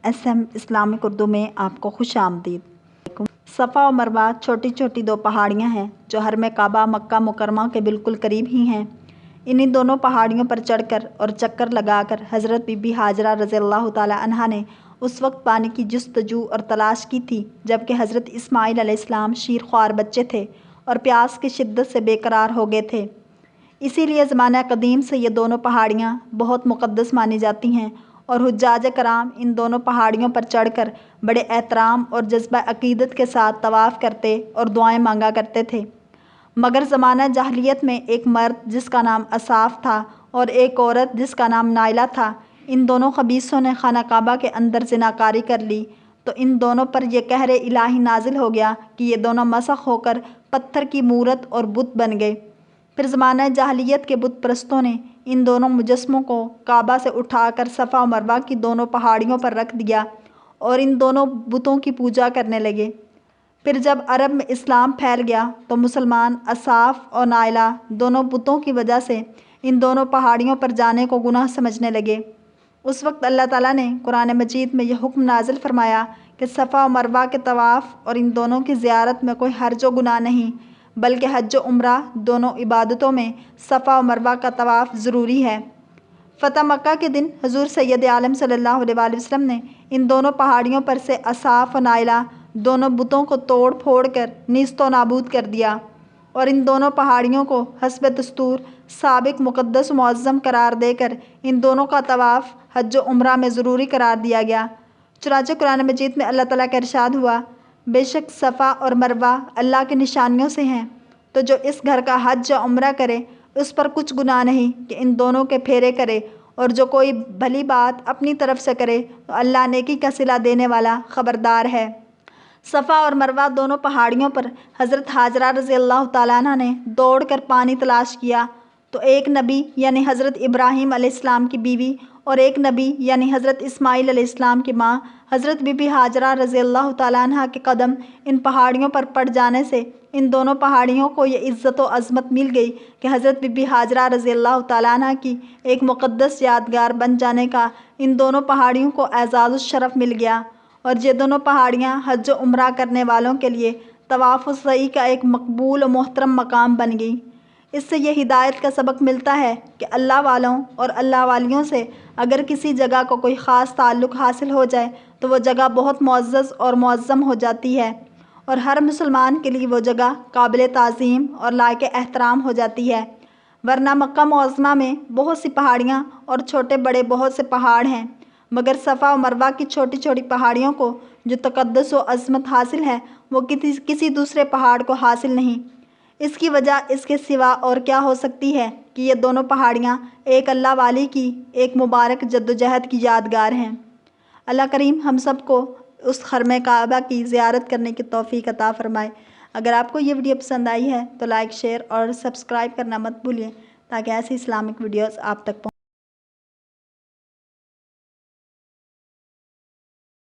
SM Islamic Urdu में आपको खुश आमदीद। सफ़ा और मरवा छोटी छोटी दो पहाड़ियाँ हैं जो हरम काबा मक्का मुकरमा के बिल्कुल करीब ही हैं। इन्हीं दोनों पहाड़ियों पर चढ़कर और चक्कर लगाकर हज़रत बीबी हाजरा रज़ियल्लाहु ताला अन्हा ने उस वक्त पानी की जुस्तजू और तलाश की थी जबकि हज़रत इस्माईल अलैहिस्सलाम शीरख्वार बच्चे थे और प्यास की शिद्दत से बेकरार हो गए थे। इसीलिए ज़माना कदीम से ये दोनों पहाड़ियाँ बहुत मुक़द्दस मानी जाती हैं और हुज्जाज कराम इन दोनों पहाड़ियों पर चढ़कर बड़े एहतराम और जज्बा अक़ीदत के साथ तवाफ़ करते और दुआएं मांगा करते थे। मगर ज़माना जाहलियत में एक मर्द जिसका नाम असाफ़ था और एक औरत जिसका नाम नाइला था, इन दोनों खबीसों ने खाना काबा के अंदर ज़िनाकारी कर ली तो इन दोनों पर यह कहर इलाही नाजिल हो गया कि ये दोनों मसख़ होकर पत्थर की मूरत और बुत बन गए। फिर ज़माना जाहलियत के बुत परस्तों ने इन दोनों मुजस्मों को काबा से उठाकर सफ़ा और मरवा की दोनों पहाड़ियों पर रख दिया और इन दोनों बुतों की पूजा करने लगे। फिर जब अरब में इस्लाम फैल गया तो मुसलमान असाफ़ और नाइला दोनों बुतों की वजह से इन दोनों पहाड़ियों पर जाने को गुनाह समझने लगे। उस वक्त अल्लाह ताला ने कुरान मजीद में यह हुक्म नाजिल फरमाया कि सफ़ा और मरवा के तवाफ़ और इन दोनों की ज़ियारत में कोई हर्ज व गुनाह नहीं, बल्कि हज व उम्रा दोनों इबादतों में सफ़ा और मरवा का तवाफ़ ज़रूरी है। फ़तह मक्का के दिन हुज़ूर सैयद आलम सल्लल्लाहु अलैहि वसल्लम ने इन दोनों पहाड़ियों पर से असाफ़ और नाइला दोनों बुतों को तोड़ फोड़ कर नीस्तो नाबूद कर दिया और इन दोनों पहाड़ियों को हस्ब दस्तूर साबिक मुक़द्दस मुअज़्ज़म करार देकर इन दोनों का तवाफ़ हज व उम्रा में ज़रूरी करार दिया गया। चुनांचे कुरान मजीद में अल्लाह ताला का इरशाद हुआ, बेशक सफ़ा और मरवा अल्लाह की निशानियों से हैं, तो जो इस घर का हज व उम्रा करे उस पर कुछ गुनाह नहीं कि इन दोनों के फेरे करे, और जो कोई भली बात अपनी तरफ से करे तो अल्लाह नेकी का सिला देने वाला ख़बरदार है। सफ़ा और मरवा दोनों पहाड़ियों पर हज़रत हाजरा रज़ियल्लाहु ताला अन्हा ने दौड़ कर पानी तलाश किया तो एक नबी यानी हज़रत इब्राहीम अलैहिस्सलाम की बीवी और एक नबी यानी हज़रत इस्माईल अलैहिस्सलाम की माँ हज़रत बीबी हाजरा रज़ियल्लाहु ताला अन्हा के कदम इन पहाड़ियों पर पड़ जाने से इन दोनों पहाड़ियों को ये इज़्ज़त व अज़मत मिल गई कि हज़रत बीबी हाजरा रज़ियल्लाहु ताला अन्हा की एक मुक़द्दस यादगार बन जाने का इन दोनों पहाड़ियों को एज़ाज़ व शरफ़ मिल गया और ये दोनों पहाड़ियाँ हज व उम्रा करने वालों के लिए तवाफ़ व सई का एक मकबूल व मोहतरम मकाम बन गई। इससे यह हिदायत का सबक मिलता है कि अल्लाह वालों और अल्लाह वालियों से अगर किसी जगह को कोई ख़ास ताल्लुक़ हासिल हो जाए तो वह जगह बहुत मुअज़्ज़ज़ और मुअज़्ज़म हो जाती है और हर मुसलमान के लिए वो जगह काबिल ताज़ीम और लायक एहतराम हो जाती है। वरना मक्का मुअज़्ज़मा में बहुत सी पहाड़ियाँ और छोटे बड़े बहुत से पहाड़ हैं, मगर सफ़ा और मरवा की छोटी छोटी पहाड़ियों को जो तक़द्दुस व अज़मत हासिल है वो किसी दूसरे पहाड़ को हासिल नहीं। इसकी वजह इसके सिवा और क्या हो सकती है कि ये दोनों पहाड़ियाँ एक अल्लाह वाली की एक मुबारक जद्दोजहद की यादगार हैं। अल्लाह करीम हम सब को उस खरम काबा की ज़ियारत करने की तौफ़ीक़ अता फ़रमाए। अगर आपको ये वीडियो पसंद आई है तो लाइक शेयर और सब्सक्राइब करना मत भूलिए ताकि ऐसी इस्लामिक वीडियोज़ आप तक